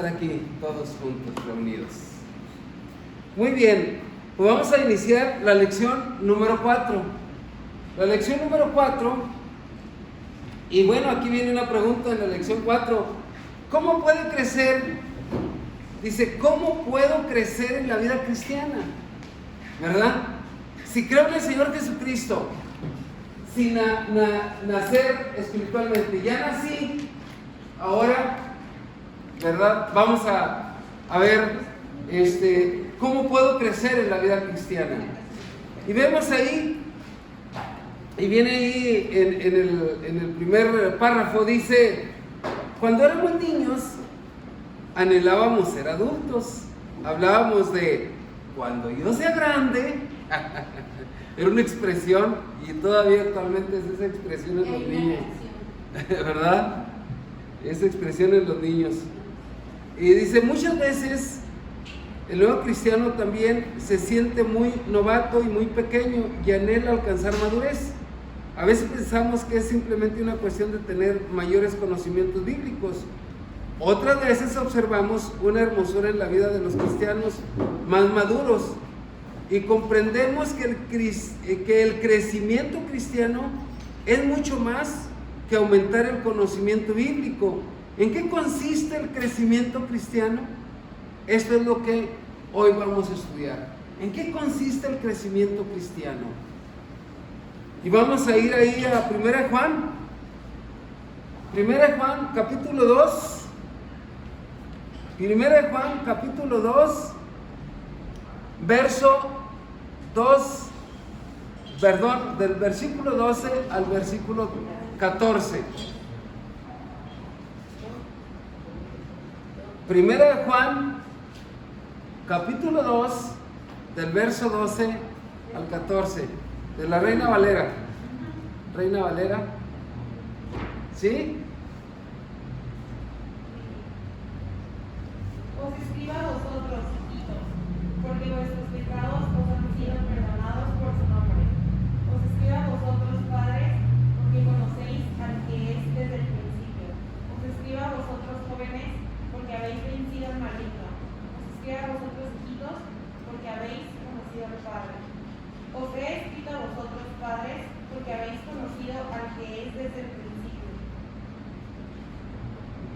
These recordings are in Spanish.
Aquí todos juntos reunidos. Muy bien, pues vamos a iniciar la lección número 4. La lección número 4, y bueno, aquí viene una pregunta en la lección 4. ¿Cómo puede crecer? Dice, ¿cómo puedo crecer en la vida cristiana? ¿Verdad? Si creo en el Señor Jesucristo, sin nacer espiritualmente, ya nací, ahora, ¿verdad? Vamos a ver cómo puedo crecer en la vida cristiana. Y vemos ahí, y viene ahí en el primer párrafo, dice, cuando éramos niños, anhelábamos ser adultos. Hablábamos de, cuando yo sea grande, era una expresión, y todavía actualmente es esa expresión en los niños, ¿verdad? Esa expresión en los niños. Y dice, muchas veces el nuevo cristiano también se siente muy novato y muy pequeño y anhela alcanzar madurez. A veces pensamos que es simplemente una cuestión de tener mayores conocimientos bíblicos. Otras veces observamos una hermosura en la vida de los cristianos más maduros y comprendemos que el crecimiento cristiano es mucho más que aumentar el conocimiento bíblico. ¿En qué consiste el crecimiento cristiano? Esto es lo que hoy vamos a estudiar. ¿En qué consiste el crecimiento cristiano? Y vamos a ir ahí a 1 Juan. 1 Juan capítulo 2. 1 Juan capítulo 2, verso 2, perdón, del versículo 12 al versículo 14. 1 Juan, capítulo 2, del verso 12 al 14, de la Reina Valera. Reina Valera, ¿sí? Os escribo a vosotros, hijitos, porque vuestros pecados os han sido perdonados por su nombre. Os escribo a vosotros, padres, porque conocéis al que es desde el principio. Os escribo a vosotros, jóvenes, porque habéis vencido al maligno. Os escribo a vosotros, hijitos, porque habéis conocido al Padre. Os he escrito a vosotros, padres, porque habéis conocido al que es desde el principio.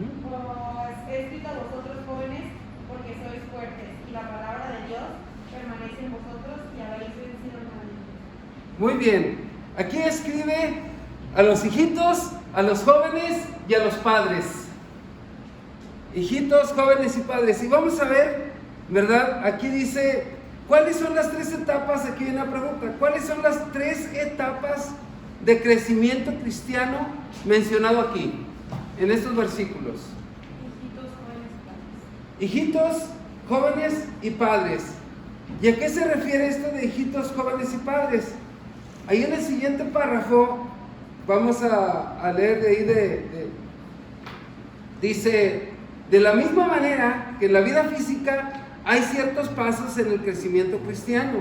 Os he escrito a vosotros, jóvenes, porque sois fuertes, y la palabra de Dios permanece en vosotros y habéis vencido al maligno. Muy bien, aquí escribe a los hijitos, a los jóvenes y a los padres. Hijitos, jóvenes y padres. Y vamos a ver, ¿verdad? Aquí dice, ¿cuáles son las 3 etapas? Aquí viene la pregunta. ¿Cuáles son las 3 etapas de crecimiento cristiano mencionado aquí, en estos versículos? Hijitos, jóvenes y padres. ¿Y a qué se refiere esto de hijitos, jóvenes y padres? Ahí en el siguiente párrafo, vamos a leer de ahí dice, de la misma manera que en la vida física hay ciertos pasos en el crecimiento cristiano.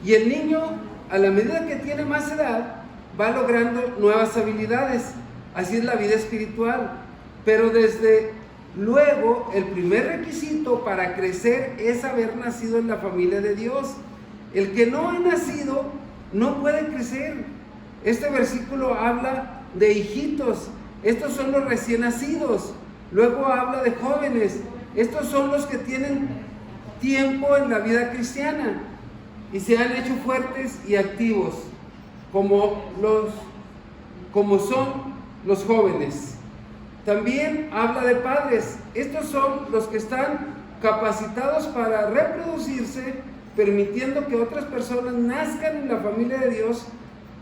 Y el niño, a la medida que tiene más edad, va logrando nuevas habilidades. Así es la vida espiritual. Pero desde luego, el primer requisito para crecer es haber nacido en la familia de Dios. El que no ha nacido no puede crecer. Este versículo habla de hijitos. Estos son los recién nacidos. Luego habla de jóvenes. Estos son los que tienen tiempo en la vida cristiana y se han hecho fuertes y activos, como son los jóvenes. También habla de padres. Estos son los que están capacitados para reproducirse, permitiendo que otras personas nazcan en la familia de Dios.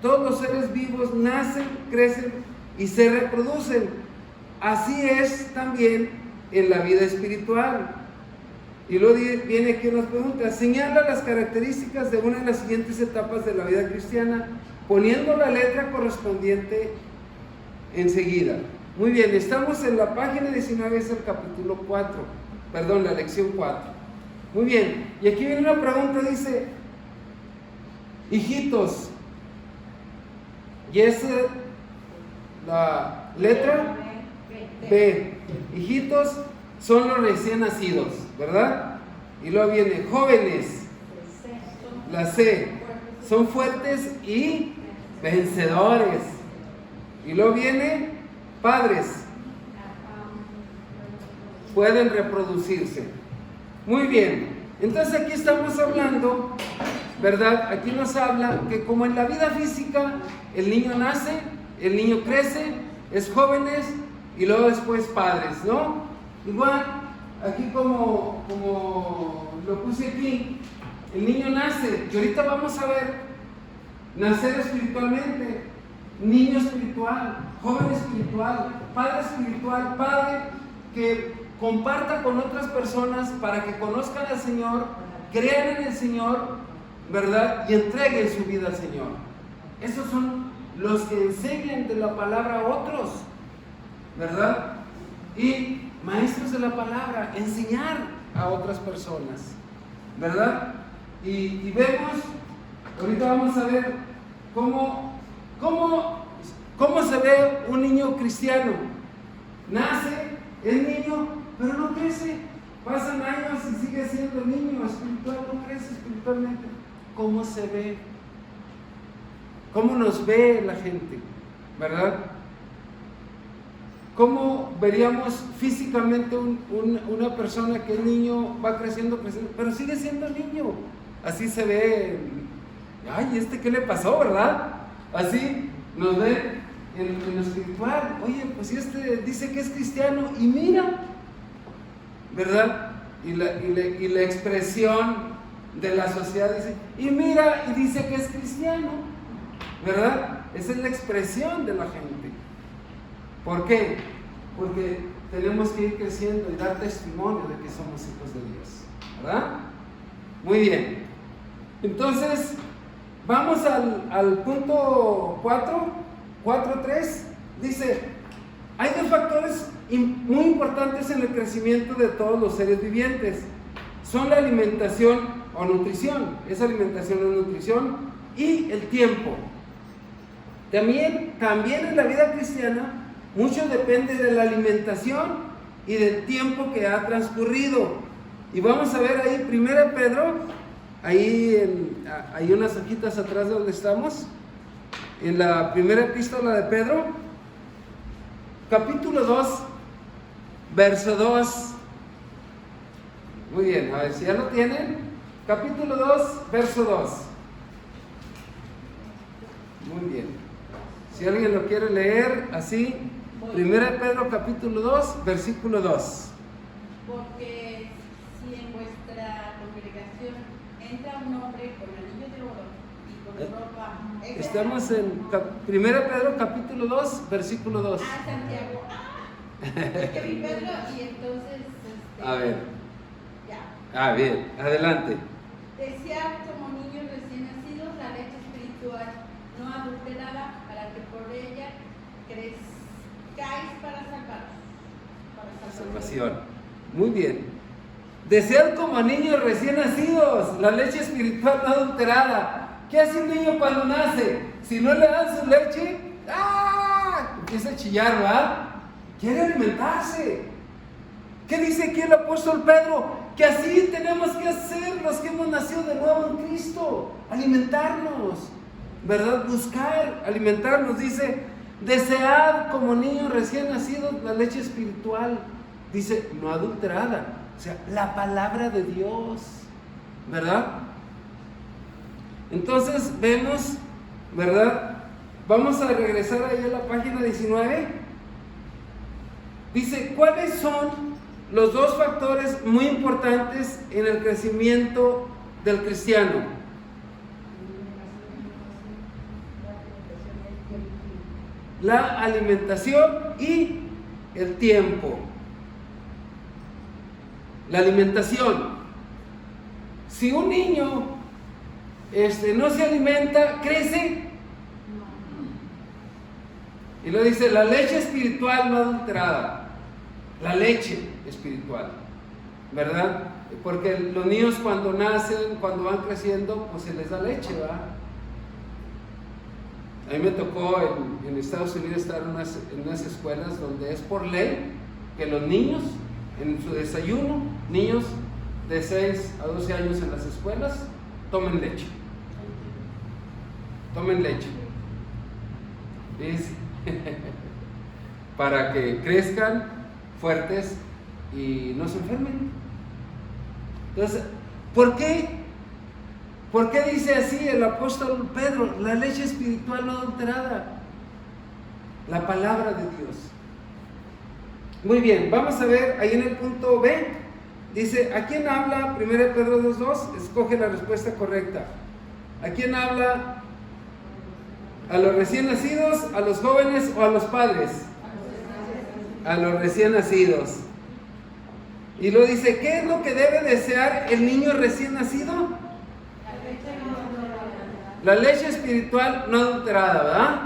Todos los seres vivos nacen, crecen y se reproducen. Así es también en la vida espiritual. Y luego viene aquí unas preguntas. Señala las características de una de las siguientes etapas de la vida cristiana, poniendo la letra correspondiente enseguida. Muy bien, estamos en la página 19, es el capítulo 4, perdón, la lección 4. Muy bien, y aquí viene una pregunta, dice, hijitos, y es la letra B. Hijitos, son los recién nacidos, ¿verdad? Y luego viene jóvenes, la C, son fuertes y vencedores. Y luego viene padres, pueden reproducirse. Muy bien, entonces aquí estamos hablando, ¿verdad? Aquí nos habla que como en la vida física, el niño nace, el niño crece, es jóvenes y luego después padres, ¿no? Igual, aquí como lo puse aquí, el niño nace, y ahorita vamos a ver, nacer espiritualmente, niño espiritual, joven espiritual, padre que comparta con otras personas para que conozcan al Señor, crean en el Señor, ¿verdad? Y entreguen su vida al Señor. Esos son los que enseñan de la palabra a otros, ¿verdad? Y maestros de la palabra, enseñar a otras personas, ¿verdad? Y vemos, ahorita vamos a ver cómo se ve un niño cristiano. Nace, es niño, pero no crece. Pasan años y sigue siendo niño espiritual, no crece espiritualmente. ¿Cómo se ve? ¿Cómo nos ve la gente? ¿Verdad? ¿Cómo veríamos físicamente una persona que es niño, va creciendo, pero sigue siendo niño? Así se ve. Ay, ¿qué le pasó, verdad? Así nos ve en lo espiritual. Oye, pues si dice que es cristiano y mira, ¿verdad? Y la expresión de la sociedad dice, y mira, y dice que es cristiano, ¿verdad? Esa es la expresión de la gente. ¿Por qué? Porque tenemos que ir creciendo y dar testimonio de que somos hijos de Dios, ¿verdad? Muy bien. Entonces, vamos al punto 4.3. Dice, hay dos factores muy importantes en el crecimiento de todos los seres vivientes. Son la alimentación o nutrición, es alimentación o nutrición, y el tiempo. También en la vida cristiana, mucho depende de la alimentación y del tiempo que ha transcurrido. Y vamos a ver ahí, 1 Pedro, hay unas hojitas atrás de donde estamos, en la primera epístola de Pedro, capítulo 2, verso 2. Muy bien, a ver si ya lo tienen. Capítulo 2, verso 2. Muy bien. Si alguien lo quiere leer así, 1 Pedro capítulo 2, versículo 2. Porque si en vuestra congregación entra un hombre con anillo de oro y con ropa... Estamos en 1 Pedro capítulo 2, versículo 2. Ah, Santiago. Es que vi Pedro y entonces... A ver. Ya. Bien, adelante. Desear como niños recién nacidos la leche espiritual no adulterada, para que por ella crezcáis para salvaros. Para Salvación. Muy bien. Desear como niños recién nacidos la leche espiritual no adulterada. ¿Qué hace un niño cuando nace? Si no le dan su leche, empieza a chillar, ¿verdad? Quiere alimentarse. ¿Qué dice aquí el apóstol Pedro? Que así tenemos que hacer los que hemos nacido de nuevo en Cristo. Alimentarnos, ¿verdad? Buscar alimentarnos. Dice, desead como niños recién nacidos la leche espiritual. Dice, no adulterada. O sea, la palabra de Dios, ¿verdad? Entonces vemos, ¿verdad? Vamos a regresar ahí a la página 19. Dice, ¿cuáles son los dos factores muy importantes en el crecimiento del cristiano? La alimentación y el tiempo. La alimentación. Si un niño no se alimenta, crece. Y lo dice, la leche espiritual no adulterada. La leche espiritual, ¿verdad? Porque los niños cuando nacen, cuando van creciendo, pues se les da leche, ¿verdad? A mí me tocó en Estados Unidos estar en unas escuelas donde es por ley que los niños en su desayuno, niños de 6 a 12 años en las escuelas, tomen leche. Tomen leche. ¿Ves? Para que crezcan fuertes y no se enfermen. Entonces, ¿por qué? ¿Por qué dice así el apóstol Pedro? La leche espiritual no adulterada, la palabra de Dios. Muy bien, vamos a ver ahí en el punto B. Dice, ¿a quién habla? 1 Pedro 2:2, escoge la respuesta correcta. ¿A quién habla? ¿A los recién nacidos, a los jóvenes o a los padres? A los recién nacidos. Y luego dice, ¿qué es lo que debe desear el niño recién nacido? La leche espiritual no adulterada, ¿verdad?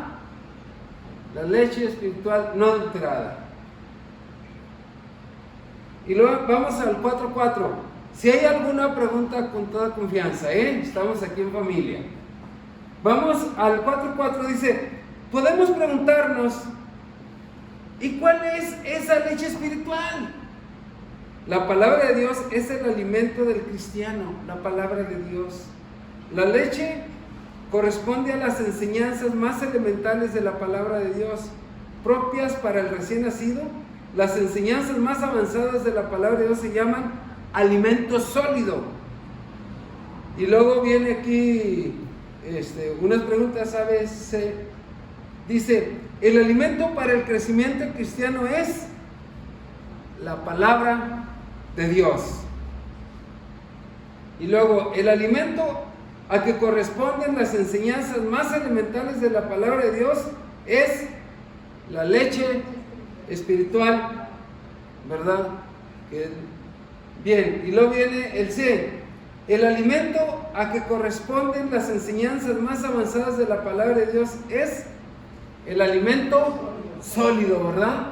La leche espiritual no adulterada. Y luego vamos al 4:4. Si hay alguna pregunta, con toda confianza, estamos aquí en familia. Vamos al 4:4, dice, podemos preguntarnos, ¿y cuál es esa leche espiritual? La palabra de Dios es el alimento del cristiano, la palabra de Dios. La leche corresponde a las enseñanzas más elementales de la palabra de Dios, propias para el recién nacido. Las enseñanzas más avanzadas de la palabra de Dios se llaman alimento sólido. Y luego viene aquí unas preguntas, ¿sabes? Dice, el alimento para el crecimiento cristiano es la palabra de Dios. Y luego, el alimento a que corresponden las enseñanzas más elementales de la palabra de Dios es la leche espiritual, ¿verdad? Bien, y luego viene el C. El alimento a que corresponden las enseñanzas más avanzadas de la palabra de Dios es el alimento sólido, ¿verdad?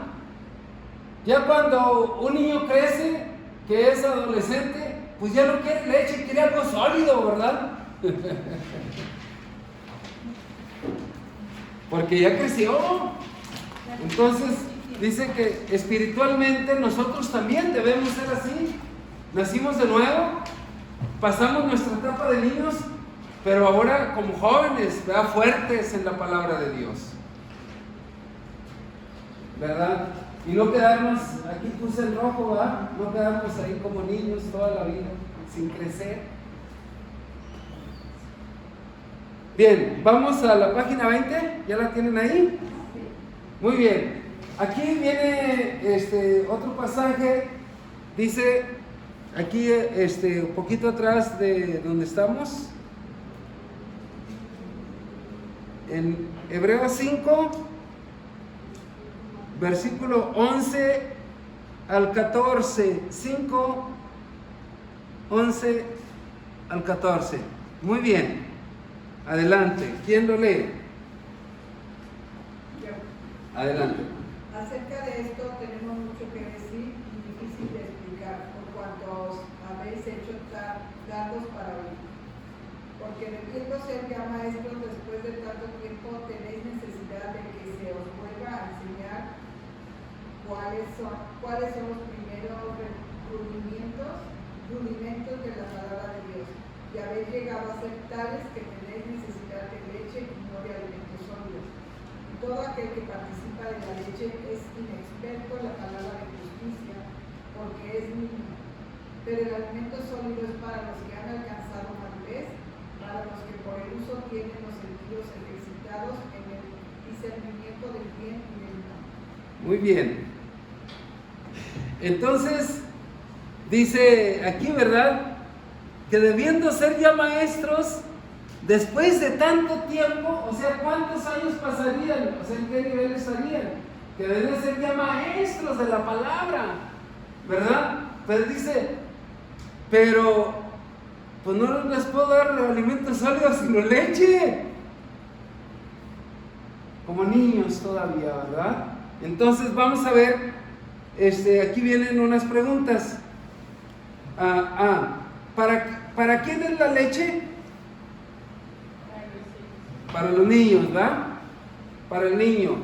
Ya cuando un niño crece, que es adolescente, pues ya no quiere leche, quiere algo sólido, ¿verdad? Porque ya creció. Entonces dice que espiritualmente nosotros también debemos ser así. Nacimos de nuevo, pasamos nuestra etapa de niños, pero ahora como jóvenes, ¿verdad? Fuertes en la palabra de Dios, ¿verdad? Y no quedarnos, aquí puse el rojo, ¿verdad? No quedarnos ahí como niños toda la vida, sin crecer. Bien, vamos a la página 20, ¿ya la tienen ahí? Muy bien, aquí viene otro pasaje, dice, aquí un poquito atrás de donde estamos, en Hebreos 5, versículo 11 al 14, 5, 11 al 14, muy bien. Adelante, ¿quién lo lee? Adelante. Acerca de esto tenemos mucho que decir y difícil de explicar, por cuanto os habéis hecho tardos para oír. Porque debiendo ser ya maestros después de tanto tiempo, tenéis necesidad de que se os vuelva a enseñar cuáles son los primeros rudimentos de la palabra de Dios. Y habéis llegado a ser tales que tenéis necesidad de leche y no de alimentos sólidos. Y todo aquel que participa de la leche es inexperto en la palabra de justicia, porque es niño. Pero el alimento sólido es para los que han alcanzado madurez, para los que por el uso tienen los sentidos ejercitados en el discernimiento del bien y del mal. Muy bien. Entonces, dice aquí, ¿verdad?, que debiendo ser ya maestros, después de tanto tiempo, o sea, ¿cuántos años pasarían? O sea, ¿en qué nivel estarían? Que deben ser ya maestros de la palabra, ¿verdad? Pero dice, pero pues no les puedo dar los alimentos sólidos sino leche, como niños todavía, ¿verdad? Entonces vamos a ver, aquí vienen unas preguntas. ¿Para quién es la leche? Para los niños, ¿verdad? Para el niño.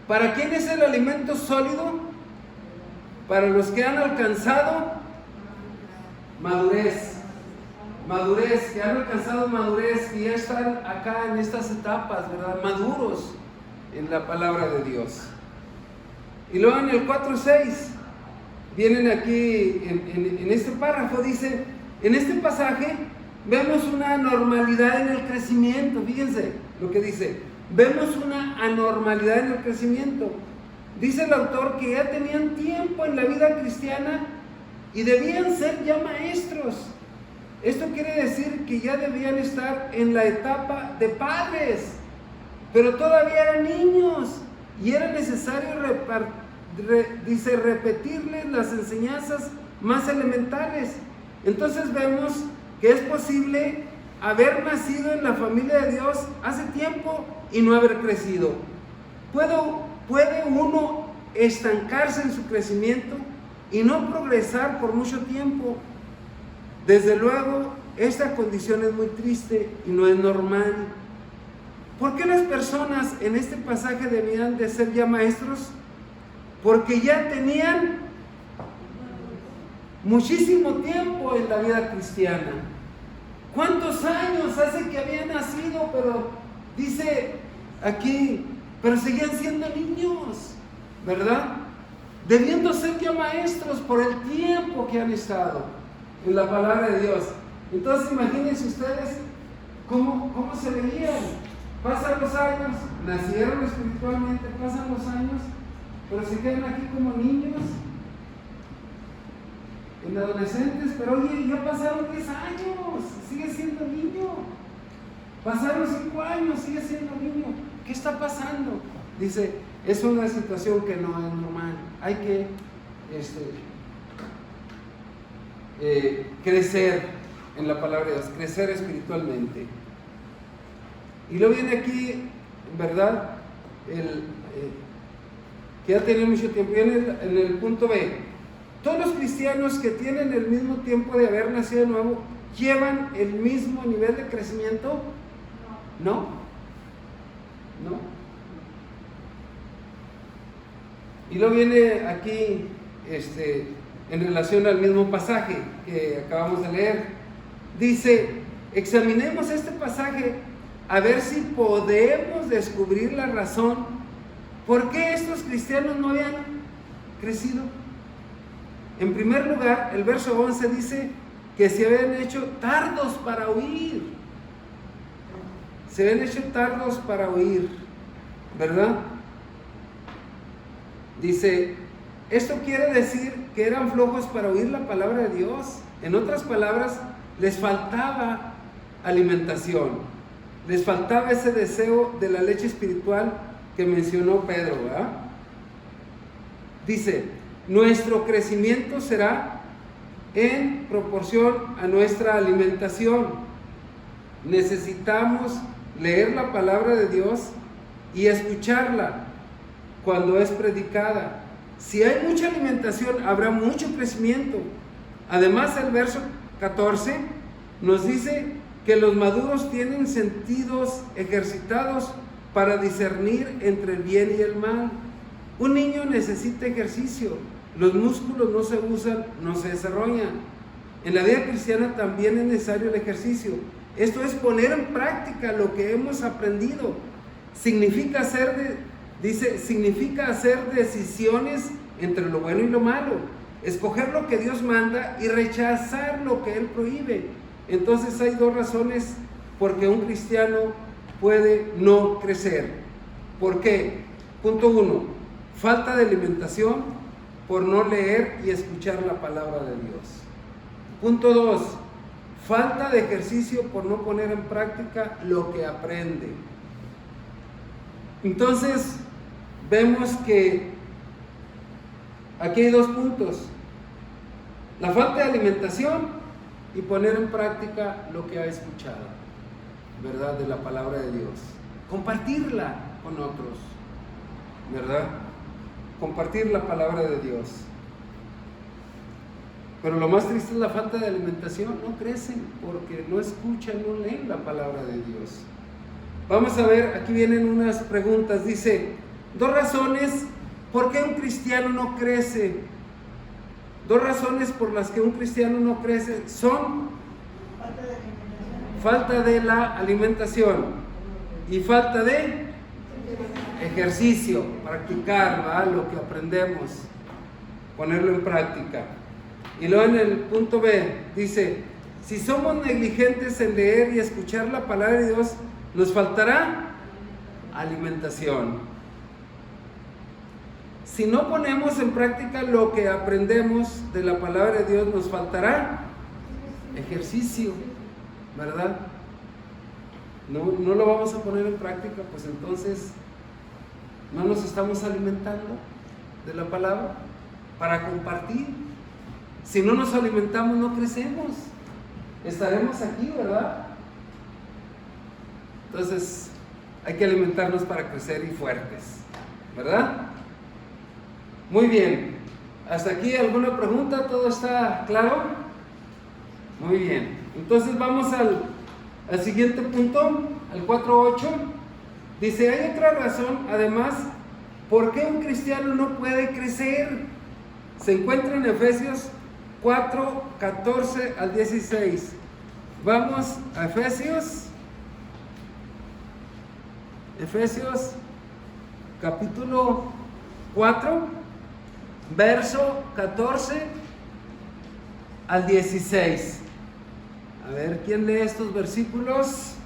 ¿Para quién es el alimento sólido? para los que han alcanzado madurez, que han alcanzado madurez, que ya están acá en estas etapas, ¿verdad? Maduros en la palabra de Dios. Y luego en el 4:6, vienen aquí en este párrafo, dice, en este pasaje vemos una anormalidad en el crecimiento. Fíjense lo que dice, vemos una anormalidad en el crecimiento. Dice el autor que ya tenían tiempo en la vida cristiana y debían ser ya maestros. Esto quiere decir que ya debían estar en la etapa de padres, pero todavía eran niños y era necesario repetirles las enseñanzas más elementales. Entonces vemos que es posible haber nacido en la familia de Dios hace tiempo y no haber crecido. Puede uno estancarse en su crecimiento y no progresar por mucho tiempo. Desde luego, esta condición es muy triste y no es normal. ¿Por qué las personas en este pasaje debían de ser ya maestros? Porque ya tenían muchísimo tiempo en la vida cristiana. ¿Cuántos años hace que habían nacido? Pero dice aquí, pero seguían siendo niños, ¿verdad? Debiendo ser ya maestros por el tiempo que han estado en la palabra de Dios. Entonces imagínense ustedes cómo se veían. Pasan los años, nacieron espiritualmente, pasan los años, pero se quedan aquí como niños, en adolescentes, pero oye, ya pasaron 10 años, sigue siendo niño. Pasaron 5 años, sigue siendo niño. ¿Qué está pasando? Dice, es una situación que no es normal. Hay que crecer en la palabra de Dios, crecer espiritualmente. Y luego viene aquí, ¿verdad? Que ya tiene mucho tiempo. Viene en el punto B. Todos los cristianos que tienen el mismo tiempo de haber nacido de nuevo, ¿llevan el mismo nivel de crecimiento? No. Y luego viene aquí, en relación al mismo pasaje que acabamos de leer, dice, examinemos este pasaje a ver si podemos descubrir la razón por qué estos cristianos no habían crecido. En primer lugar, el verso 11 dice que se habían hecho tardos para oír. Se habían hecho tardos para oír, ¿verdad? Dice, esto quiere decir que eran flojos para oír la palabra de Dios. En otras palabras, les faltaba alimentación. Les faltaba ese deseo de la leche espiritual que mencionó Pedro, ¿verdad? Dice, nuestro crecimiento será en proporción a nuestra alimentación. Necesitamos leer la palabra de Dios y escucharla cuando es predicada. Si hay mucha alimentación, habrá mucho crecimiento. Además, el verso 14 nos dice que los maduros tienen sentidos ejercitados para discernir entre el bien y el mal. Un niño necesita ejercicio. Los músculos no se usan, no se desarrollan. En la vida cristiana también es necesario el ejercicio. Esto es poner en práctica lo que hemos aprendido. Significa hacer decisiones entre lo bueno y lo malo. Escoger lo que Dios manda y rechazar lo que Él prohíbe. Entonces hay dos razones por qué un cristiano puede no crecer. ¿Por qué? Punto 1, falta de alimentación por no leer y escuchar la palabra de Dios. Punto 2, falta de ejercicio por no poner en práctica lo que aprende. Entonces, vemos que aquí hay 2 puntos. La falta de alimentación y poner en práctica lo que ha escuchado, ¿verdad? De la palabra de Dios. Compartirla con otros, ¿verdad? Compartir la palabra de Dios. Pero lo más triste es la falta de alimentación. No crecen porque no escuchan, no leen la palabra de Dios. Vamos a ver, aquí vienen unas preguntas. Dice, 2 razones por qué un cristiano no crece. dos razones por las que un cristiano no crece son falta de la alimentación y falta de ejercicio, practicar, ¿verdad? Lo que aprendemos, ponerlo en práctica. Y luego en el punto B dice, si somos negligentes en leer y escuchar la palabra de Dios, nos faltará alimentación. Si no ponemos en práctica lo que aprendemos de la palabra de Dios, nos faltará ejercicio, ¿verdad? No lo vamos a poner en práctica, pues entonces no nos estamos alimentando de la palabra para compartir. Si no nos alimentamos, no crecemos. Estaremos aquí, ¿verdad? Entonces, hay que alimentarnos para crecer y fuertes, ¿verdad? Muy bien. ¿Hasta aquí alguna pregunta? ¿Todo está claro? Muy bien. Entonces vamos al siguiente punto, al 4.8. Dice, hay otra razón, además, ¿por qué un cristiano no puede crecer? Se encuentra en Efesios 4:14 al 16. Vamos a Efesios capítulo 4, verso 14 al 16. A ver, ¿quién lee estos versículos?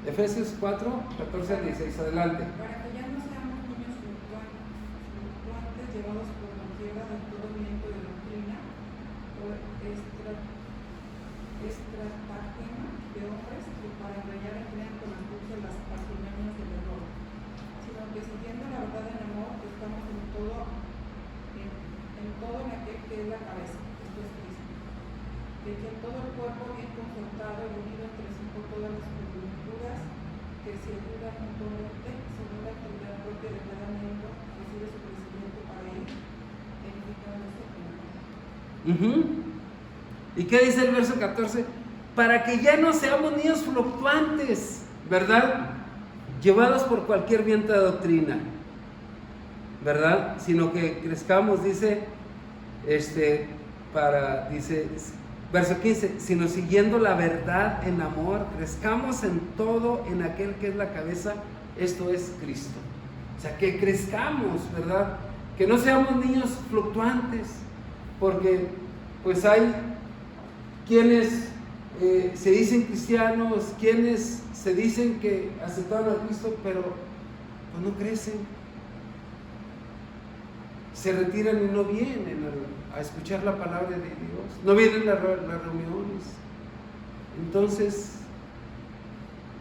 Efesios 4:14 al 16. Adelante. Para que ya no seamos niños fluctuantes llevados por la quiebra de todo viento de doctrina o estratagema de hombres que para engañar emplean con astucia las artimañas del error, sino que siguiendo la verdad en amor, estamos en todo en aquel que es la cabeza, esto es Cristo, de quien todo el cuerpo bien concertado y unido entre sí por todas las coyunturas que se ayudan mutuamente según la actividad propia de cada miembro, recibe su crecimiento para ir edificándose con amor. ¿Y qué dice el verso 14? Para que ya no seamos niños fluctuantes, ¿verdad? Llevados por cualquier viento de doctrina, ¿verdad? Sino que crezcamos, dice, verso 15, sino siguiendo la verdad en amor, crezcamos en todo en aquel que es la cabeza, esto es Cristo. O sea, que crezcamos, ¿verdad? Que no seamos niños fluctuantes, porque pues hay quienes se dicen cristianos, quienes se dicen que aceptaron a Cristo, pero pues no crecen. Se retiran y no vienen a escuchar la palabra de Dios, no vienen a las reuniones. Entonces,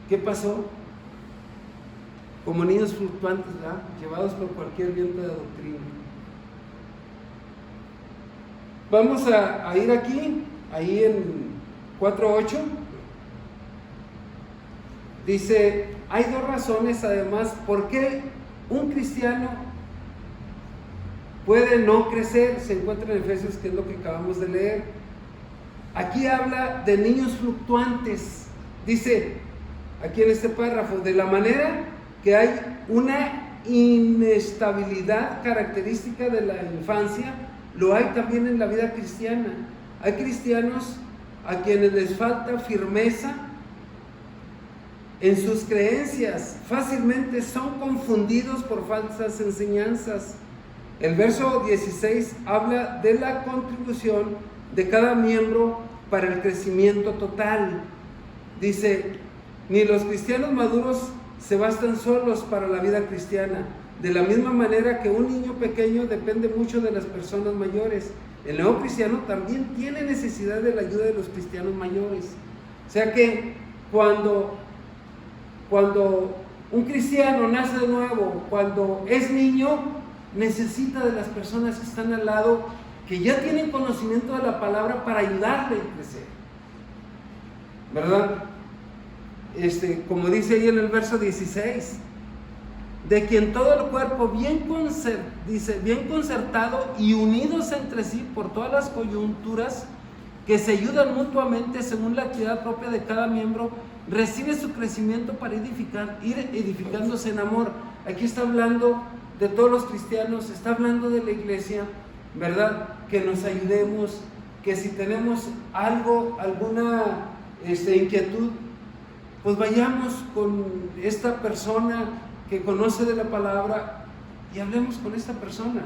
¿qué pasó? Como niños fluctuantes, ¿verdad? Llevados por cualquier viento de doctrina. Vamos a ir aquí, ahí en 4.8. Dice, hay dos razones además por qué un cristiano puede no crecer. Se encuentra en Efesios, que es lo que acabamos de leer. Aquí habla de niños fluctuantes. Dice, aquí en este párrafo, de la manera que hay una inestabilidad característica de la infancia, lo hay también en la vida cristiana. Hay cristianos a quienes les falta firmeza en sus creencias, fácilmente son confundidos por falsas enseñanzas. El verso 16 habla de la contribución de cada miembro para el crecimiento total. Dice, ni los cristianos maduros se bastan solos para la vida cristiana, de la misma manera que un niño pequeño depende mucho de las personas mayores. El nuevo cristiano también tiene necesidad de la ayuda de los cristianos mayores. O sea que cuando un cristiano nace de nuevo, cuando es niño, necesita de las personas que están al lado, que ya tienen conocimiento de la palabra para ayudarle a crecer, ¿verdad? Como dice ahí en el verso 16, de quien todo el cuerpo bien concertado y unidos entre sí por todas las coyunturas que se ayudan mutuamente según la actividad propia de cada miembro, recibe su crecimiento para ir edificándose en amor. Aquí está hablando de todos los cristianos, está hablando de la iglesia, ¿verdad? Que nos ayudemos, que si tenemos algo, alguna inquietud, pues vayamos con esta persona que conoce de la palabra y hablemos con esta persona.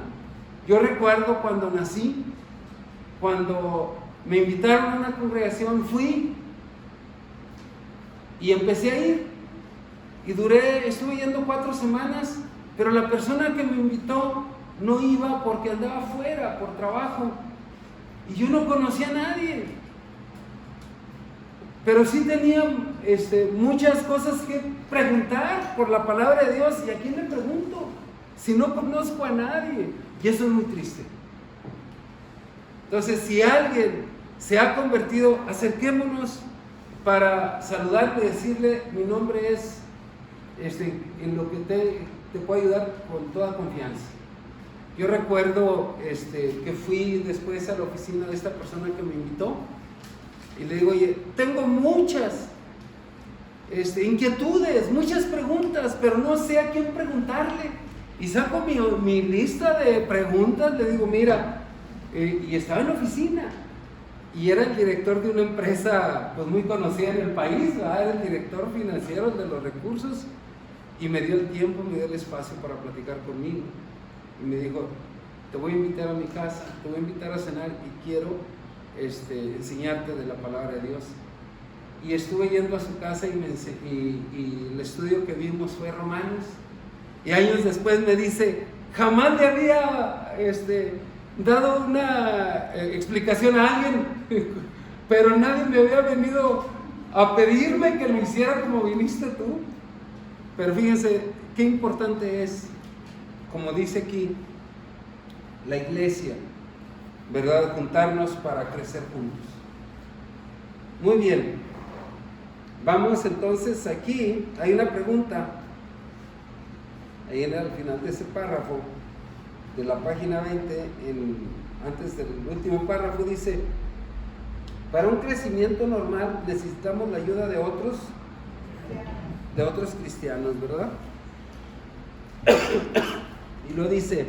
Yo recuerdo cuando nací, cuando me invitaron a una congregación, fui y empecé a ir y estuve yendo 4 semanas, pero la persona que me invitó no iba porque andaba fuera por trabajo y yo no conocía a nadie, pero sí tenía muchas cosas que preguntar por la palabra de Dios. ¿Y a quién le pregunto si no conozco a nadie? Y eso es muy triste. Entonces, si alguien se ha convertido, acerquémonos para saludarle y decirle: mi nombre es en lo que te puedo ayudar con toda confianza. Yo recuerdo que fui después a la oficina de esta persona que me invitó y le digo: oye, tengo muchas inquietudes, muchas preguntas, pero no sé a quién preguntarle. Y saco mi lista de preguntas, le digo: mira, y estaba en la oficina y era el director de una empresa pues muy conocida en el país, ¿verdad? Era el director financiero de los recursos, y me dio el tiempo, me dio el espacio para platicar conmigo y me dijo: te voy a invitar a mi casa, te voy a invitar a cenar y quiero enseñarte de la palabra de Dios. Y estuve yendo a su casa y el estudio que vimos fue Romanos, y años después me dice: jamás le había dado una explicación a alguien, pero nadie me había venido a pedirme que lo hiciera como viniste tú. Pero fíjense qué importante es, como dice aquí, la iglesia, ¿verdad? Juntarnos para crecer juntos. Muy bien, vamos entonces aquí, hay una pregunta, ahí al final de ese párrafo, de la página 20, antes del último párrafo, dice: para un crecimiento normal necesitamos la ayuda de otros cristianos, ¿verdad? Y lo dice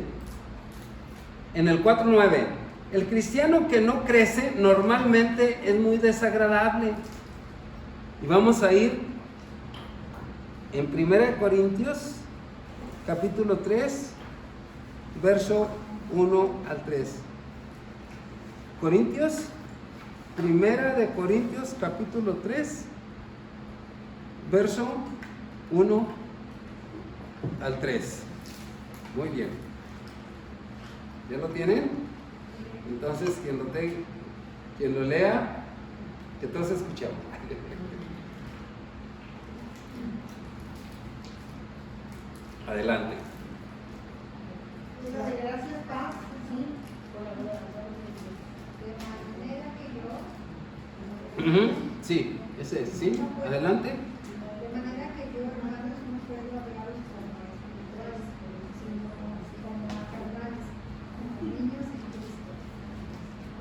en el 4:9: el cristiano que no crece normalmente es muy desagradable. Y vamos a ir en 1 Corintios capítulo 3, verso 1 al 3. Primera de Corintios capítulo 3, verso 1 al 3. Muy bien. ¿Ya lo tienen? Entonces, quien lo lea, que todos escuchamos. Adelante. Gracias, paz, sí, por la de manera que yo. Sí, ese es, sí. Adelante. De manera que yo, hermanos, no puedo hablaros como a espirituales, sino como a carnales, como niños en Cristo.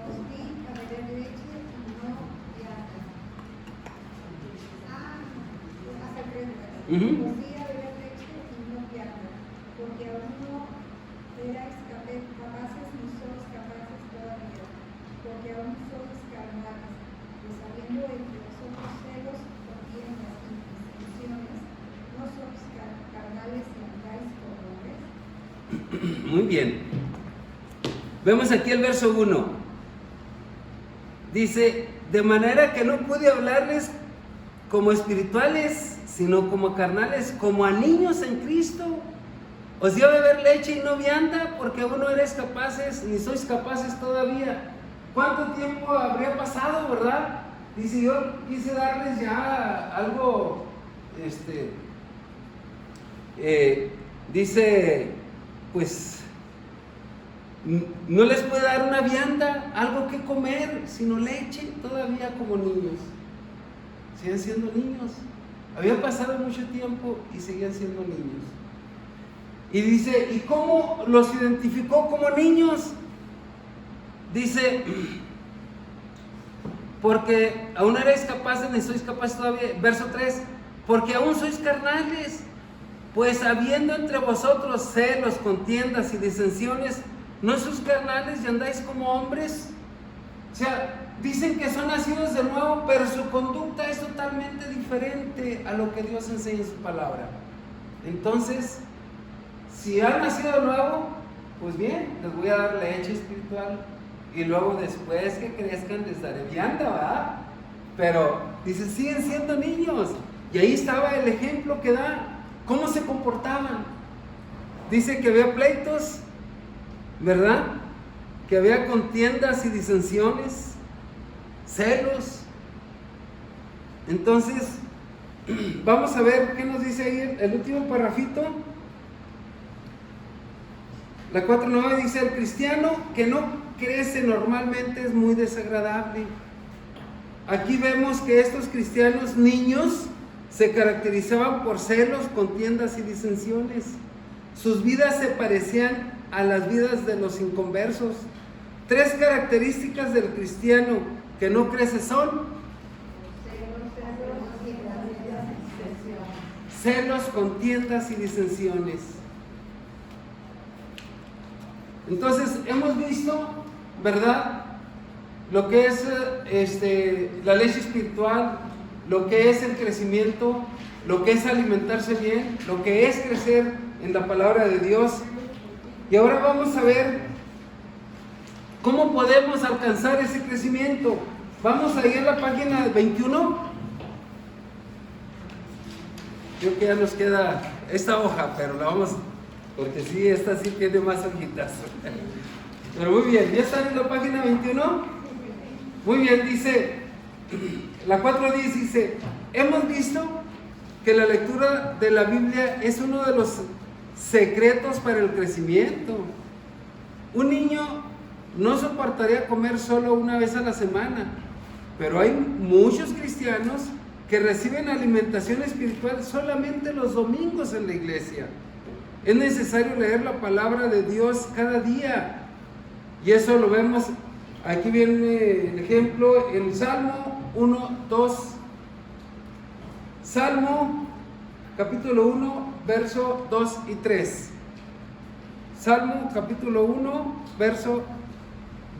Os di a beber leche y no vianda. Hasta el 30. Os di a beber leche y no vianda, porque aún no erais capaces ni sois capaces todavía, porque aún sois carnales, pues habiendo entre vosotros celos, contiendas y disensiones, no sois carnales y andáis como hombres. Muy bien. Vemos aquí el verso 1. Dice: de manera que no pude hablarles como espirituales, sino como carnales, como a niños en Cristo. Os dio a beber leche y no vianda, porque aún no eres capaces, ni sois capaces todavía. ¿Cuánto tiempo habría pasado, verdad? Dice: yo quise darles ya algo, dice, pues, no les puede dar una vianda, algo que comer, sino leche, todavía como niños. Siguen siendo niños. Había pasado mucho tiempo y seguían siendo niños. Y dice: ¿y cómo los identificó como niños? Dice: porque aún no eres capaces ni sois capaces todavía. Verso 3: porque aún sois carnales, pues habiendo entre vosotros celos, contiendas y disensiones, ¿no sois carnales y andáis como hombres? O sea, dicen que son nacidos de nuevo, pero su conducta es totalmente diferente a lo que Dios enseña en su palabra. Entonces, si han nacido de nuevo, pues bien, les voy a dar leche espiritual y luego después que crezcan les daré vianda, ¿verdad? Pero dice, siguen siendo niños. Y ahí estaba el ejemplo que da, cómo se comportaban. Dice que había pleitos, ¿verdad? Que había contiendas y disensiones, celos. Entonces, vamos a ver qué nos dice ahí el último parrafito. La 4:9 dice, el cristiano que no crece normalmente es muy desagradable. Aquí vemos que estos cristianos niños se caracterizaban por celos, contiendas y disensiones. Sus vidas se parecían a las vidas de los inconversos. 3 características del cristiano que no crece son celos, contiendas y disensiones. Entonces hemos visto, ¿verdad?, lo que es la leche espiritual, lo que es el crecimiento, lo que es alimentarse bien, lo que es crecer en la palabra de Dios. Y ahora vamos a ver cómo podemos alcanzar ese crecimiento. Vamos a ir a la página 21. Creo que ya nos queda esta hoja, pero la vamos, porque sí, esta sí tiene más hojitas. Pero muy bien, ¿ya están en la página 21? Muy bien, dice, la 4:10 dice, hemos visto que la lectura de la Biblia es uno de los secretos para el crecimiento. Un niño no soportaría comer solo una vez a la semana, pero hay muchos cristianos que reciben alimentación espiritual solamente los domingos en la iglesia. Es necesario leer la palabra de Dios cada día, y eso lo vemos, aquí viene el ejemplo, en Salmo 1:2. Salmo capítulo 1, verso 2 y 3. Salmo capítulo 1, verso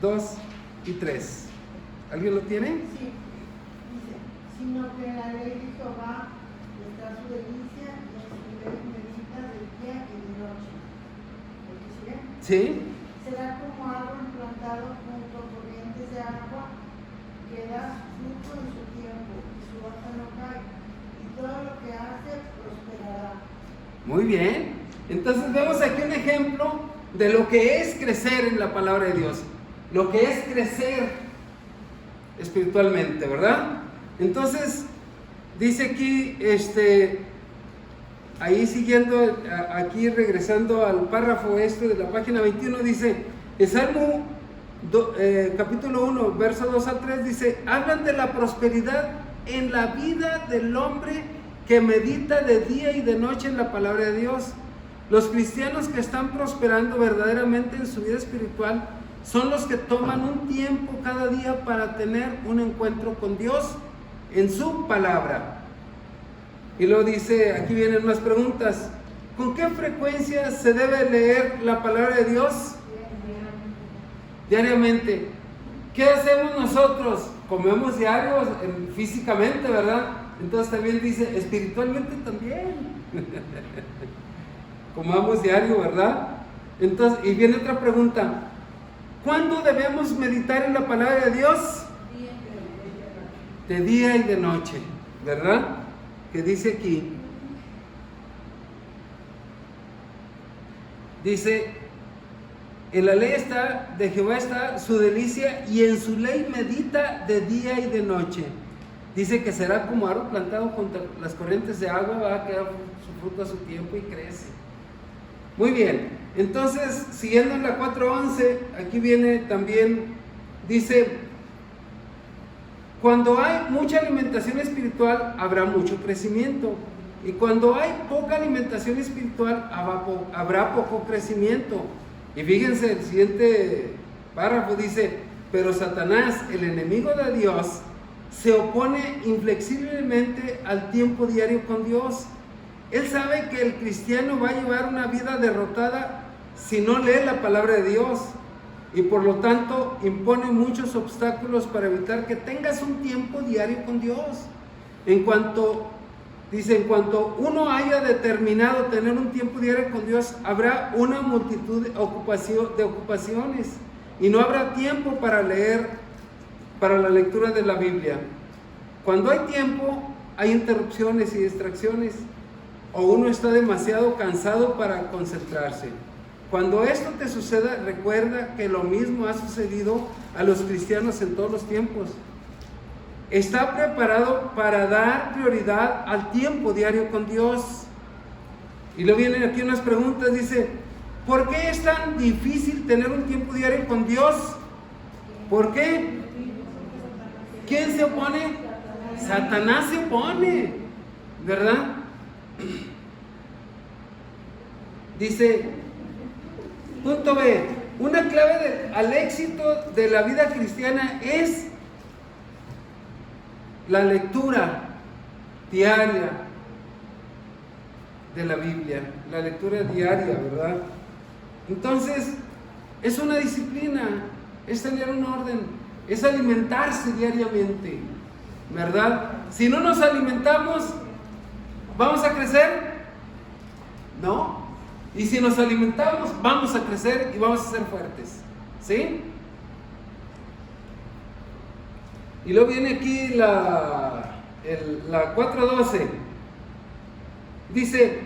2 y 3. ¿Alguien lo tiene? Sí, dice, sino que en la ley de Jehová está su delicia, y en su ley medita de día y de noche. ¿El que sigue? Sí. Será como árbol plantado junto a corrientes de agua, que da fruto en su tiempo, y su hoja no cae, y todo lo que hace prosperará. Muy bien. Entonces vemos aquí un ejemplo de lo que es crecer en la palabra de Dios, lo que es crecer espiritualmente, ¿verdad? Entonces dice aquí, ahí siguiendo, aquí regresando al párrafo de la página 21, dice, el Salmo capítulo 1, verso 2 al 3, dice, hablan de la prosperidad en la vida del hombre que medita de día y de noche en la palabra de Dios. Los cristianos que están prosperando verdaderamente en su vida espiritual son los que toman un tiempo cada día para tener un encuentro con Dios en su palabra. Y luego dice, aquí vienen más preguntas. ¿Con qué frecuencia se debe leer la palabra de Dios? Diariamente. ¿Qué hacemos nosotros? Comemos diario físicamente, ¿verdad? Entonces también dice, espiritualmente también. Comamos diario, ¿verdad? Entonces, y viene otra pregunta. ¿Cuándo debemos meditar en la palabra de Dios? De día y de noche, ¿verdad? Que dice aquí. Dice, en la ley de Jehová está su delicia, y en su ley medita de día y de noche. Dice que será como árbol plantado junto a las corrientes de agua, va a quedar su fruto a su tiempo y crece. Muy bien, entonces siguiendo en la 4:11, aquí viene también, dice, cuando hay mucha alimentación espiritual habrá mucho crecimiento, y cuando hay poca alimentación espiritual habrá poco crecimiento. Y fíjense, el siguiente párrafo dice, pero Satanás, el enemigo de Dios, se opone inflexiblemente al tiempo diario con Dios. Él sabe que el cristiano va a llevar una vida derrotada si no lee la palabra de Dios, y por lo tanto impone muchos obstáculos para evitar que tengas un tiempo diario con Dios. En cuanto uno haya determinado tener un tiempo diario con Dios, habrá una multitud de ocupaciones y no habrá tiempo para la lectura de la Biblia. Cuando hay tiempo, hay interrupciones y distracciones, o uno está demasiado cansado para concentrarse. Cuando esto te suceda, recuerda que lo mismo ha sucedido a los cristianos en todos los tiempos. Está preparado para dar prioridad al tiempo diario con Dios. Y luego vienen aquí unas preguntas, dice, ¿por qué es tan difícil tener un tiempo diario con Dios? ¿Por qué? ¿Quién se opone? Satanás se opone, ¿verdad? Dice, punto B, una clave al éxito de la vida cristiana es la lectura diaria de la Biblia, la lectura diaria, ¿verdad? Entonces, es una disciplina, es tener un orden, es alimentarse diariamente, ¿verdad? Si no nos alimentamos, ¿vamos a crecer? No. Y si nos alimentamos, vamos a crecer y vamos a ser fuertes, ¿sí? Y luego viene aquí la 4:12. Dice,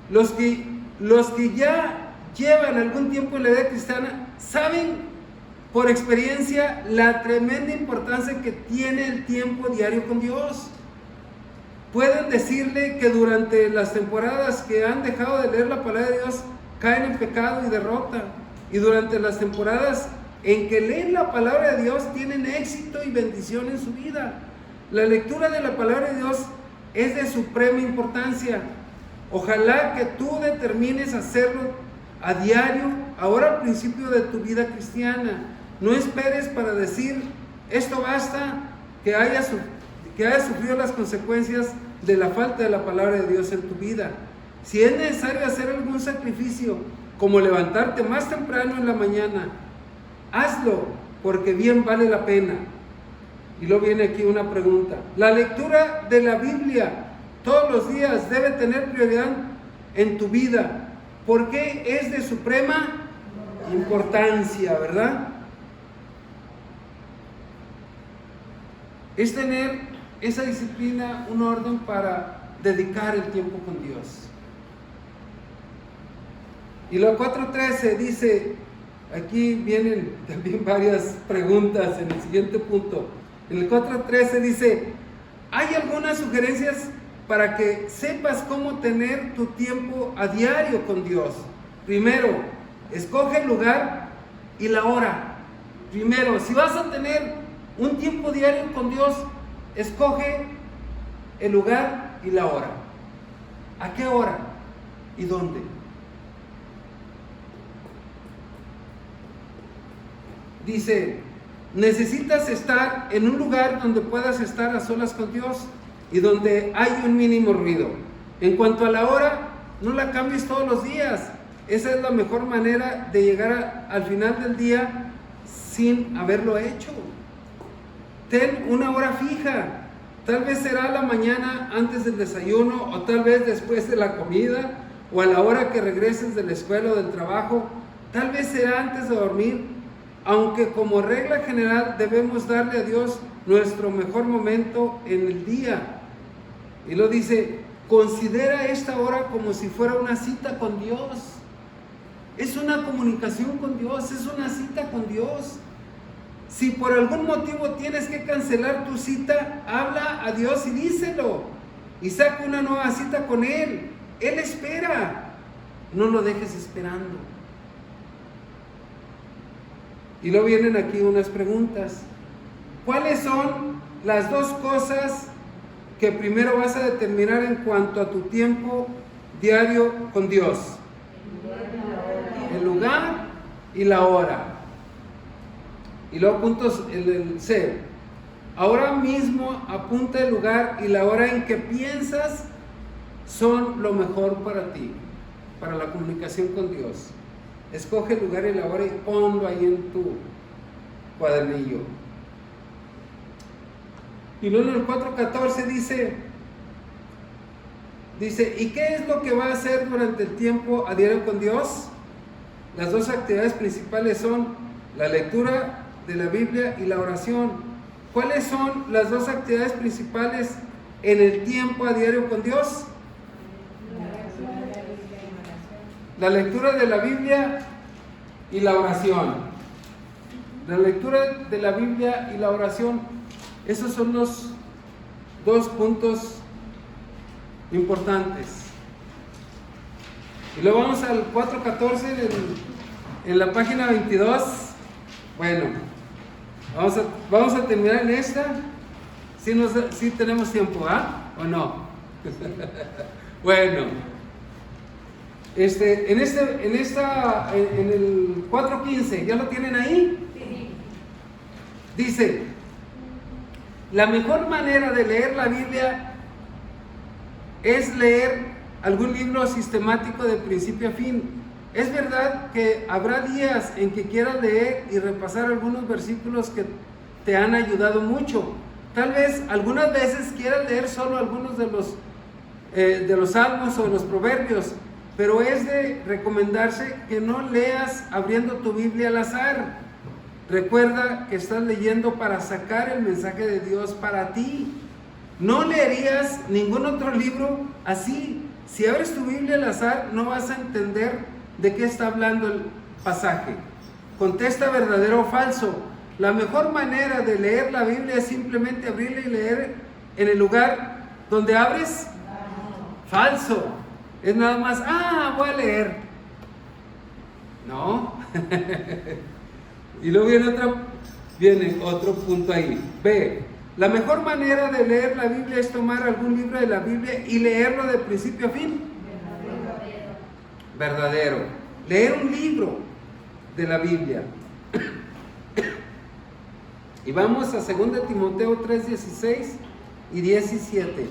los que ya llevan algún tiempo en la vida cristiana saben por experiencia la tremenda importancia que tiene el tiempo diario con Dios. Pueden decirle que durante las temporadas que han dejado de leer la palabra de Dios, caen en pecado y derrota. Y durante las temporadas en que leen la palabra de Dios, tienen éxito y bendición en su vida. La lectura de la palabra de Dios es de suprema importancia. Ojalá que tú determines hacerlo a diario, ahora al principio de tu vida cristiana. No esperes para decir, esto basta, que hayas sufrido las consecuencias de la falta de la palabra de Dios en tu vida. Si es necesario hacer algún sacrificio, como levantarte más temprano en la mañana, hazlo, porque bien vale la pena. Y luego viene aquí una pregunta. La lectura de la Biblia todos los días debe tener prioridad en tu vida, porque es de suprema importancia, ¿verdad? Es tener esa disciplina, un orden para dedicar el tiempo con Dios. Y la 4:13 dice, aquí vienen también varias preguntas en el siguiente punto. En el 4:13 dice, ¿hay algunas sugerencias para que sepas cómo tener tu tiempo a diario con Dios? Primero, escoge el lugar y la hora. Primero, si vas a tener un tiempo diario con Dios, escoge el lugar y la hora. ¿A qué hora y dónde? Dice, necesitas estar en un lugar donde puedas estar a solas con Dios y donde hay un mínimo ruido. En cuanto a la hora, no la cambies todos los días. Esa es la mejor manera de llegar al final del día sin haberlo hecho. Ten una hora fija. Tal vez será la mañana antes del desayuno, o tal vez después de la comida, o a la hora que regreses de la escuela o del trabajo. Tal vez será antes de dormir. Aunque como regla general debemos darle a Dios nuestro mejor momento en el día. Y lo dice, considera esta hora como si fuera una cita con Dios. Es una comunicación con Dios, es una cita con Dios. Si por algún motivo tienes que cancelar tu cita, habla a Dios y díselo. Y saca una nueva cita con Él. Él espera. No lo dejes esperando. Y luego vienen aquí unas preguntas. ¿Cuáles son las dos cosas que primero vas a determinar en cuanto a tu tiempo diario con Dios? El lugar y la hora. Y luego puntos el C. Ahora mismo apunta el lugar y la hora en que piensas son lo mejor para ti, para la comunicación con Dios. escoge el lugar y la hora y ponlo ahí en tu cuadernillo. Y luego en el 4:14 dice, ¿y qué es lo que va a hacer durante el tiempo a diario con Dios? Las dos actividades principales son la lectura de la Biblia y la oración. ¿Cuáles son las dos actividades principales en el tiempo a diario con Dios? La lectura de la Biblia y la oración. La lectura de la Biblia y la oración. Esos son los dos puntos importantes. Y luego vamos al 4:14 en la página 22. Bueno, vamos a terminar en esta. Si tenemos tiempo, ¿ah? ¿O no? Bueno, en el 4:15, ¿ya lo tienen ahí? Sí. Dice, la mejor manera de leer la Biblia es leer algún libro sistemático de principio a fin. Es verdad que habrá días en que quieras leer y repasar algunos versículos que te han ayudado mucho. Tal vez algunas veces quieras leer solo algunos de los salmos o de los proverbios, pero es de recomendarse que no leas abriendo tu Biblia al azar. Recuerda que estás leyendo para sacar el mensaje de Dios para ti. No leerías ningún otro libro así. Si abres tu Biblia al azar, no vas a entender de qué está hablando el pasaje. Contesta verdadero o falso. La mejor manera de leer la Biblia es simplemente abrirla y leer en el lugar donde abres. Falso. Es nada más, voy a leer. No. Y luego viene otro punto ahí. B. La mejor manera de leer la Biblia es tomar algún libro de la Biblia y leerlo de principio a fin. Verdadero. Leer un libro de la Biblia. Y vamos a 2 Timoteo 3:16 y 17.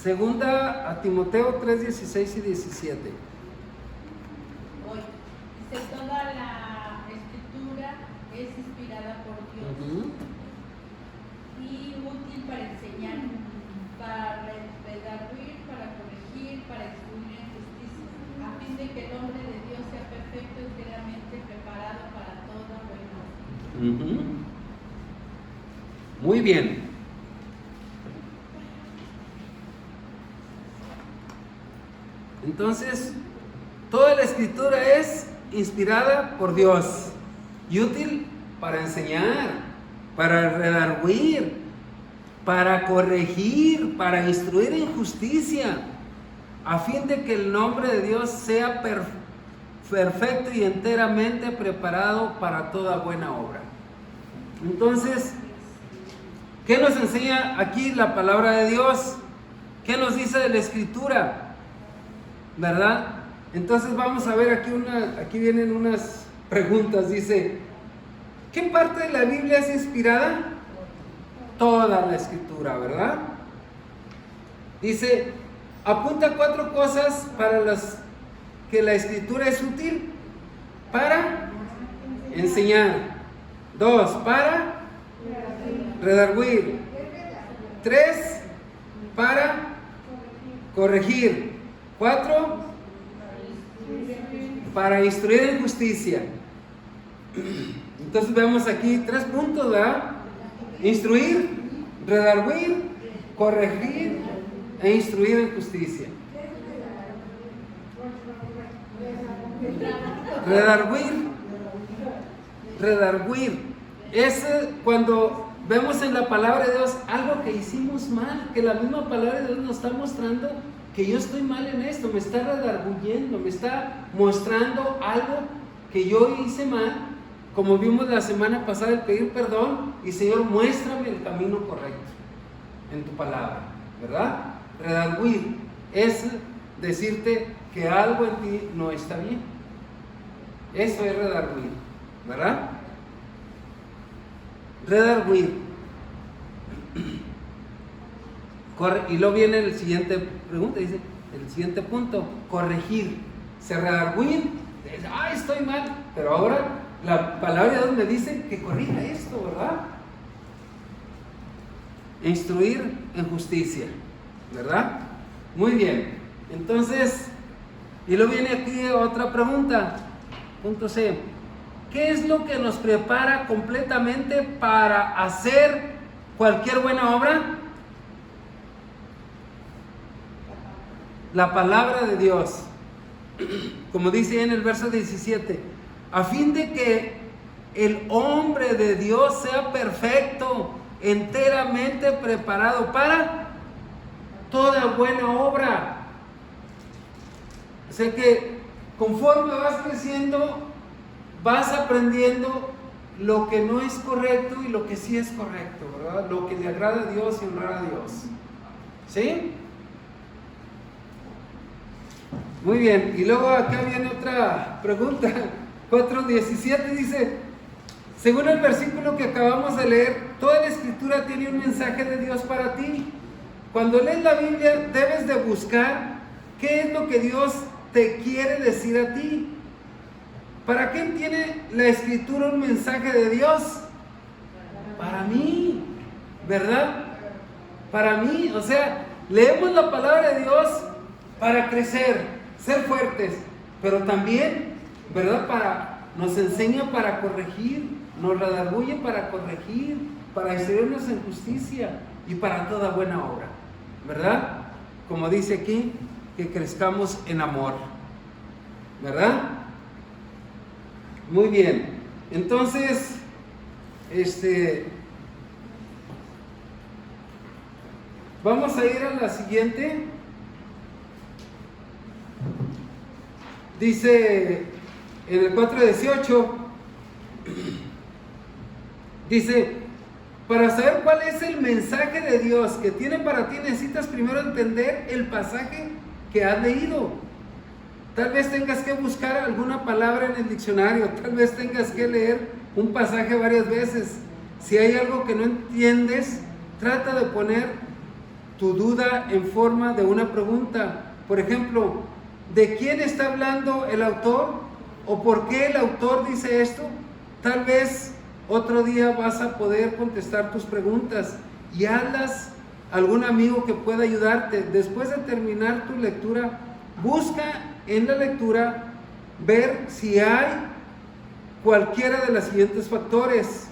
2 Timoteo 3:16 y 17. Hoy dice, toda la escritura es inspirada por Dios y útil para enseñar, para redarguir, para corregir, para instruir en justicia, a fin de que el hombre de Dios sea perfecto y enteramente preparado para toda buena obra. Muy bien. Entonces, toda la escritura es inspirada por Dios y útil para enseñar, para redarguir, para corregir, para instruir en justicia, a fin de que el nombre de Dios sea perfecto y enteramente preparado para toda buena obra. Entonces, ¿qué nos enseña aquí la palabra de Dios? ¿Qué nos dice de la escritura? ¿Verdad? Entonces vamos a ver aquí vienen unas preguntas. Dice, ¿qué parte de la Biblia es inspirada? Toda la escritura, ¿verdad? Dice, apunta 4 cosas para las que la escritura es útil. Para enseñar. 2, para redarguir. 3, para corregir. 4, para instruir en justicia. Entonces vemos aquí 3 puntos, ¿verdad? Instruir, redarguir, corregir e instruir en justicia. Redarguir es cuando vemos en la palabra de Dios algo que hicimos mal, que la misma palabra de Dios nos está mostrando que yo estoy mal en esto, me está redarguyendo, me está mostrando algo que yo hice mal, como vimos la semana pasada, el pedir perdón y Señor, muéstrame el camino correcto en tu palabra, ¿verdad? Redarguir es decirte que algo en ti no está bien. Eso es redarguir, ¿verdad? Redarguir. Y luego viene el siguiente pregunta, dice, el siguiente punto, corregir. Se redarguir estoy mal, pero ahora la palabra de Dios me dice que corrija esto, ¿verdad? Instruir en justicia, ¿verdad? Muy bien, entonces, y luego viene aquí otra pregunta, punto C. ¿Qué es lo que nos prepara completamente para hacer cualquier buena obra? La palabra de Dios, como dice en el verso 17, a fin de que el hombre de Dios sea perfecto, enteramente preparado para toda buena obra. O sea que conforme vas creciendo, vas aprendiendo lo que no es correcto y lo que sí es correcto, ¿verdad? Lo que le agrada a Dios y honrar a Dios. ¿Sí? Muy bien, y luego acá viene otra pregunta, 4:17 dice, según el versículo que acabamos de leer, toda la escritura tiene un mensaje de Dios para ti. Cuando lees la Biblia debes de buscar qué es lo que Dios te quiere decir a ti. ¿Para quién tiene la escritura un mensaje de Dios? Para mí, ¿verdad? Para mí, o sea, leemos la palabra de Dios para crecer, ser fuertes, pero también, ¿verdad? Nos enseña para corregir, nos redarguye para corregir, para instruirnos en justicia y para toda buena obra, ¿verdad? Como dice aquí, que crezcamos en amor, ¿verdad? Muy bien, entonces, vamos a ir a la siguiente. Dice en el 4:18, dice, para saber cuál es el mensaje de Dios que tiene para ti, necesitas primero entender el pasaje que has leído. Tal vez tengas que buscar alguna palabra en el diccionario, tal vez tengas que leer un pasaje varias veces. Si hay algo que no entiendes, trata de poner tu duda en forma de una pregunta. Por ejemplo, ¿de quién está hablando el autor? ¿O por qué el autor dice esto? Tal vez otro día vas a poder contestar tus preguntas y hazlas a algún amigo que pueda ayudarte. Después de terminar tu lectura, busca en la lectura ver si hay cualquiera de los siguientes factores: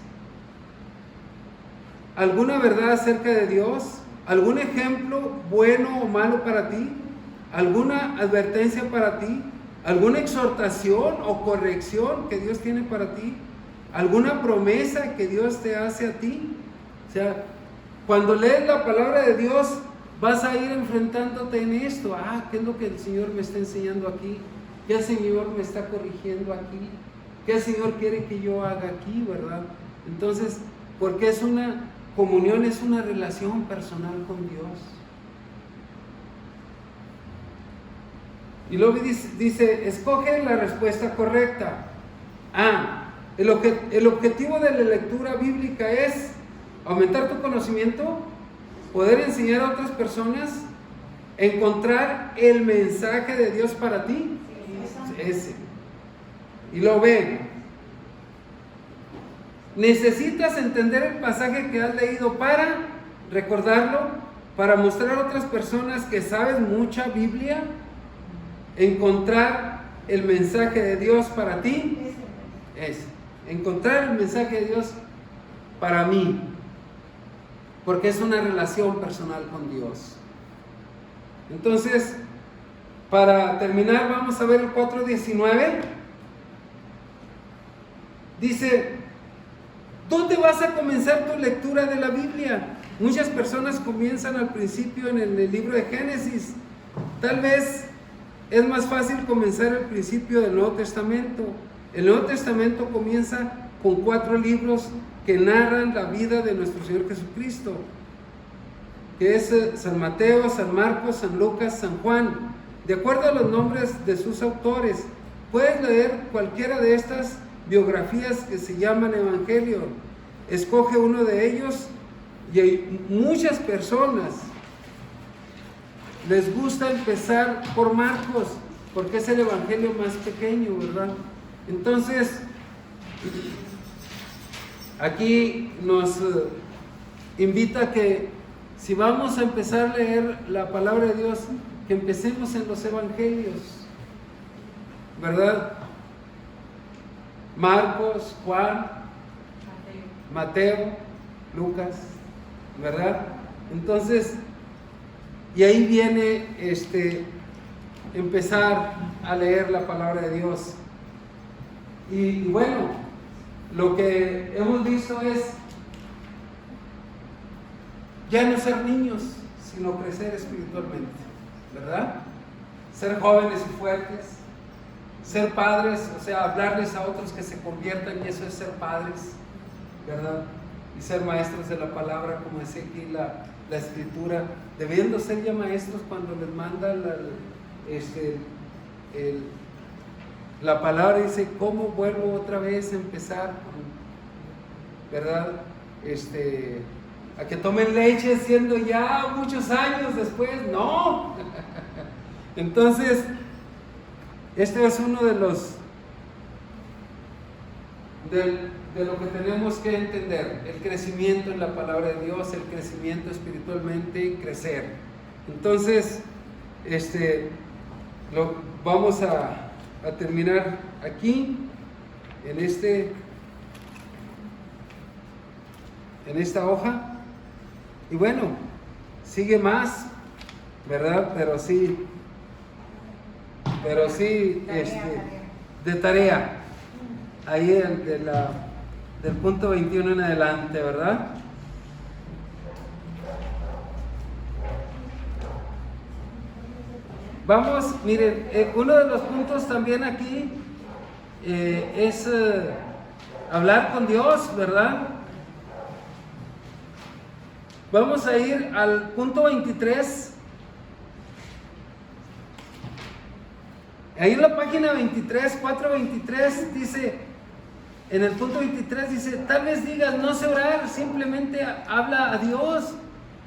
alguna verdad acerca de Dios, algún ejemplo bueno o malo para ti, alguna advertencia para ti, alguna exhortación o corrección que Dios tiene para ti, alguna promesa que Dios te hace a ti. O sea, cuando lees la palabra de Dios, vas a ir enfrentándote en esto. ¿Qué es lo que el Señor me está enseñando aquí? ¿Qué el Señor me está corrigiendo aquí? ¿Qué el Señor quiere que yo haga aquí, verdad? Entonces, porque es una comunión, es una relación personal con Dios. Y luego dice, escoge la respuesta correcta. El objetivo de la lectura bíblica es aumentar tu conocimiento, poder enseñar a otras personas, encontrar el mensaje de Dios para ti. Ese. Y lo ve. Necesitas entender el pasaje que has leído para recordarlo, para mostrar a otras personas que sabes mucha Biblia, encontrar el mensaje de Dios para ti. Encontrar el mensaje de Dios para mí, porque es una relación personal con Dios. Entonces, para terminar, vamos a ver el 4:19. Dice, ¿dónde vas a comenzar tu lectura de la Biblia? Muchas personas comienzan al principio en el libro de Génesis. Tal vez es más fácil comenzar al principio del Nuevo Testamento. El Nuevo Testamento comienza con 4 libros que narran la vida de nuestro Señor Jesucristo, que es San Mateo, San Marcos, San Lucas, San Juan. De acuerdo a los nombres de sus autores, puedes leer cualquiera de estas biografías que se llaman Evangelio. Escoge uno de ellos, y hay muchas personas les gusta empezar por Marcos, porque es el evangelio más pequeño, ¿verdad? Entonces, aquí nos invita a que si vamos a empezar a leer la palabra de Dios, que empecemos en los evangelios, ¿verdad? Marcos, Juan, Mateo, Lucas, ¿verdad? Entonces, y ahí viene empezar a leer la palabra de Dios. Y bueno, lo que hemos visto es ya no ser niños, sino crecer espiritualmente, ¿verdad? Ser jóvenes y fuertes, ser padres, o sea, hablarles a otros que se conviertan, y eso es ser padres, ¿verdad? Y ser maestros de la palabra, como decía aquí la escritura, debiendo ser ya maestros cuando les manda la palabra. Dice, ¿cómo vuelvo otra vez a empezar? ¿Verdad? A que tomen leche siendo ya muchos años después. No. Entonces, este es uno de los de lo que tenemos que entender: el crecimiento en la palabra de Dios, el crecimiento espiritualmente, crecer. Entonces, vamos a terminar aquí en esta hoja. Y bueno, sigue más, ¿verdad? Pero sí, de tarea. Ahí del punto 21 en adelante, ¿verdad? Vamos, miren, uno de los puntos también aquí es hablar con Dios, ¿verdad? Vamos a ir al punto 23. Ahí en la página 23, 423, dice, en el punto 23 dice, tal vez digas, no sé orar, simplemente habla a Dios.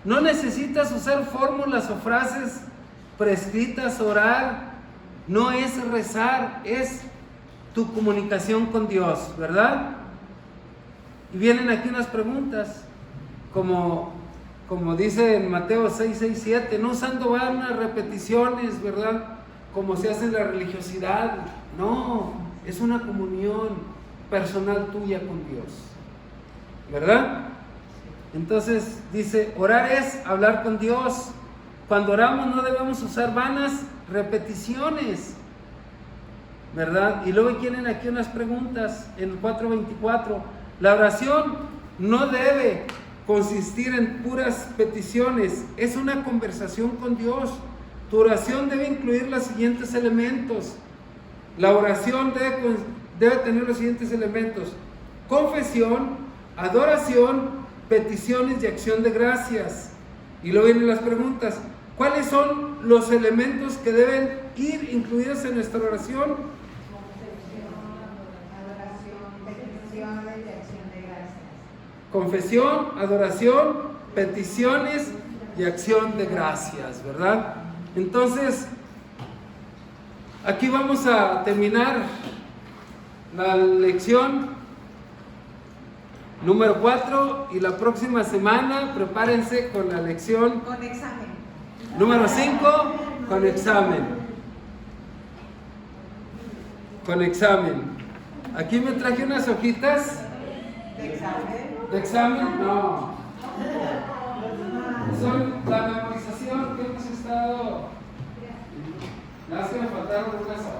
No necesitas usar fórmulas o frases prescritas. Orar no es rezar, es tu comunicación con Dios, ¿verdad? Y vienen aquí unas preguntas, como dice en Mateo 6, 6, 7, no usando vanas repeticiones, ¿verdad? Como se hace en la religiosidad. No, es una comunión personal tuya con Dios, ¿verdad? Entonces dice, orar es hablar con Dios. Cuando oramos no debemos usar vanas repeticiones, ¿verdad? Y luego tienen aquí unas preguntas en el 4:24. La oración no debe consistir en puras peticiones, es una conversación con Dios. Tu oración debe incluir los siguientes elementos. La oración debe tener los siguientes elementos: confesión, adoración, peticiones y acción de gracias. Y luego vienen las preguntas. ¿Cuáles son los elementos que deben ir incluidos en nuestra oración? Confesión, adoración, peticiones y acción de gracias, ¿verdad? Entonces, aquí vamos a terminar la lección número 4 y la próxima semana prepárense con la lección Con examen. número 5 con examen. Con examen. Aquí me traje unas hojitas. ¿De examen? ¿De examen? No. Son la memorización que hemos estado. Nada más que me faltaron unas hojas.